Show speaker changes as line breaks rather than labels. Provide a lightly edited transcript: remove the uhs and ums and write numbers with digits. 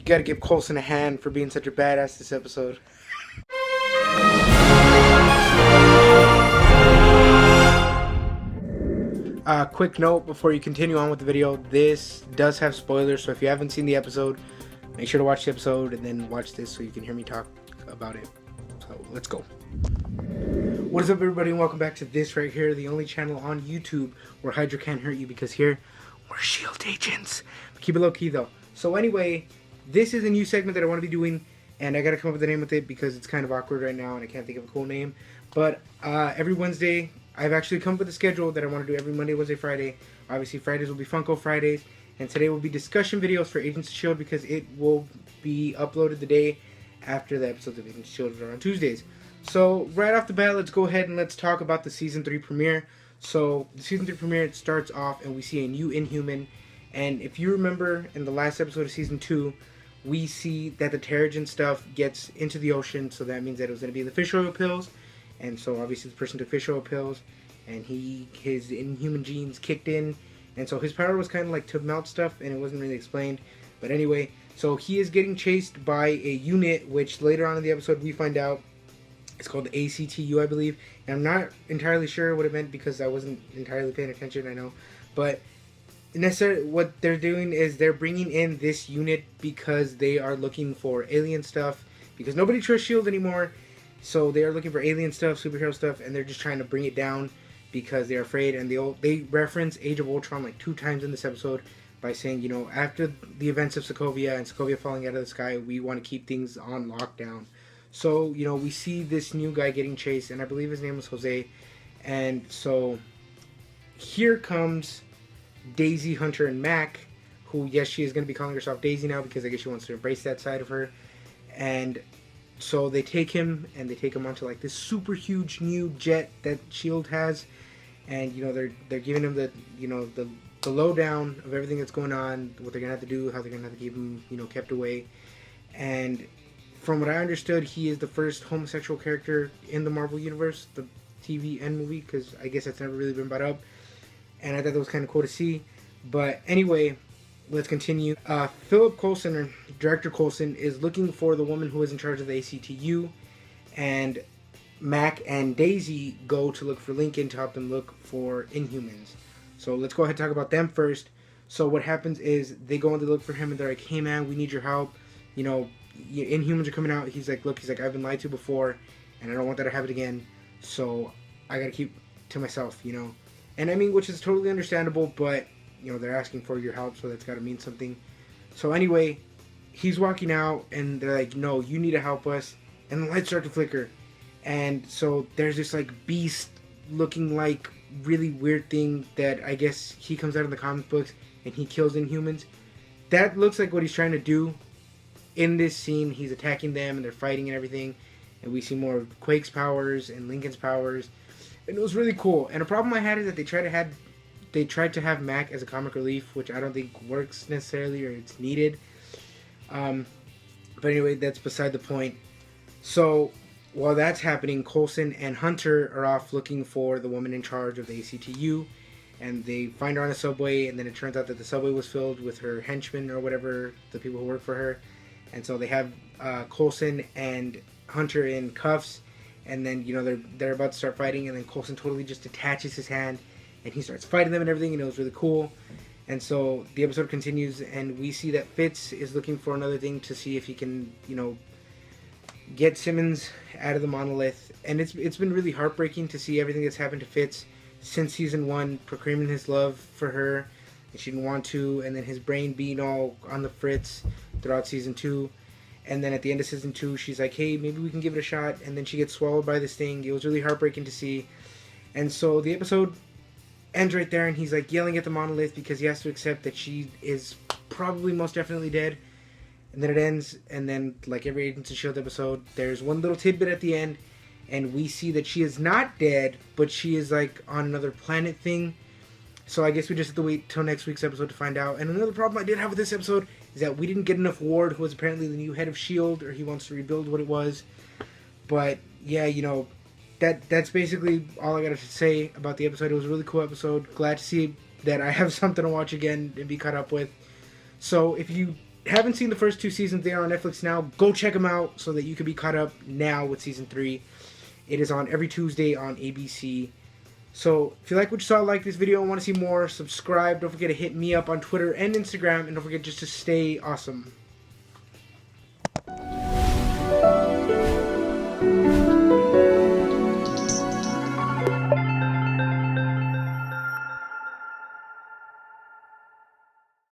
You gotta give Coulson a hand for being such a badass this episode. Quick note before you continue on with the video, this does have spoilers, so if you haven't seen the episode, make sure to watch the episode and then watch this so you can hear me talk about it. So let's go. What is up, everybody, and welcome back to This Right Here, the only channel on YouTube where Hydra can't hurt you, because here we're SHIELD agents. Keep it low key though. So anyway, this is a new segment that I want to be doing, and I gotta come up with a name with it because it's kind of awkward right now and I can't think of a cool name. But every Wednesday, I've actually come up with a schedule that I want to do every Monday, Wednesday, Friday. Obviously Fridays will be Funko Fridays, and today will be discussion videos for Agents of S.H.I.E.L.D. because it will be uploaded the day after the episodes of Agents of S.H.I.E.L.D. are on Tuesdays. So right off the bat, let's go ahead and let's talk about the Season 3 premiere. So the Season 3 premiere, it starts off and we see a new Inhuman. And if you remember in the last episode of Season 2, we see that the Terrigen stuff gets into the ocean. So that means that it was going to be the fish oil pills. And so obviously the person took fish oil pills and his Inhuman genes kicked in. And so his power was kind of like to melt stuff, and it wasn't really explained. But anyway, so he is getting chased by a unit, which later on in the episode we find out it's called ACTU, I believe. And I'm not entirely sure what it meant because I wasn't entirely paying attention, I know. But necessarily what they're doing is they're bringing in this unit because they are looking for alien stuff. Because nobody trusts S.H.I.E.L.D. anymore. So they are looking for alien stuff, superhero stuff, and they're just trying to bring it down because they're afraid. And they reference Age of Ultron like 2 times in this episode by saying, you know, after the events of Sokovia and Sokovia falling out of the sky, we want to keep things on lockdown. So, you know, we see this new guy getting chased, and I believe his name was Jose. And so here comes Daisy, Hunter, and Mac, who, yes, she is going to be calling herself Daisy now because I guess she wants to embrace that side of her. And so they take him, and they take him onto like this super huge new jet that S.H.I.E.L.D. has. And, you know, they're giving him the, you know, the lowdown of everything that's going on, what they're going to have to do, how they're going to have to keep him, you know, kept away. And from what I understood, he is the first homosexual character in the Marvel Universe, the TV and movie, because I guess that's never really been brought up. And I thought that was kind of cool to see. But anyway, let's continue. Philip Coulson, or Director Coulson, is looking for the woman who is in charge of the ACTU. And Mac and Daisy go to look for Lincoln to help them look for Inhumans. So let's go ahead and talk about them first. So what happens is they go and they look for him, and they're like, hey man, we need your help. You know, Inhumans are coming out. He's like, look, I've been lied to before, and I don't want that to happen again. So I gotta keep to myself, you know. And I mean, which is totally understandable, but, you know, they're asking for your help, so that's gotta mean something. So anyway, he's walking out, and they're like, no, you need to help us. And the lights start to flicker. And so there's this, like, beast looking like really weird thing that I guess he comes out of the comic books, and he kills Inhumans. That looks like what he's trying to do. In this scene, he's attacking them, and they're fighting and everything. And we see more of Quake's powers and Lincoln's powers. And it was really cool. And a problem I had is that they tried to have Mac as a comic relief, which I don't think works necessarily, or it's needed. But anyway, that's beside the point. So while that's happening, Coulson and Hunter are off looking for the woman in charge of the ACTU. And they find her on the subway, and then it turns out that the subway was filled with her henchmen or whatever, the people who work for her. And so they have Coulson and Hunter in cuffs, and then, you know, they're about to start fighting, and then Coulson totally just detaches his hand, and he starts fighting them and everything, and it was really cool. And so the episode continues, and we see that Fitz is looking for another thing to see if he can, you know, get Simmons out of the monolith. And it's been really heartbreaking to see everything that's happened to Fitz since Season 1, proclaiming his love for her, and she didn't want to, and then his brain being all on the fritz throughout Season 2. And then at the end of Season 2, she's like, hey, maybe we can give it a shot. And then she gets swallowed by this thing. It was really heartbreaking to see. And so the episode ends right there, and he's like yelling at the monolith because he has to accept that she is probably most definitely dead. And then it ends, and then, like every Agents of S.H.I.E.L.D. episode, there's one little tidbit at the end, and we see that she is not dead, but she is like on another planet thing. So I guess we just have to wait till next week's episode to find out. And another problem I did have with this episode is that we didn't get enough Ward, who was apparently the new head of S.H.I.E.L.D., or he wants to rebuild what it was. But yeah, you know, that's basically all I got to say about the episode. It was a really cool episode. Glad to see that I have something to watch again and be caught up with. So if you haven't seen the first 2 seasons, they are on Netflix now. Go check them out so that you can be caught up now with season 3. It is on every Tuesday on ABC. So if you like what you saw, like this video and want to see more, subscribe. Don't forget to hit me up on Twitter and Instagram. And don't forget just to stay awesome.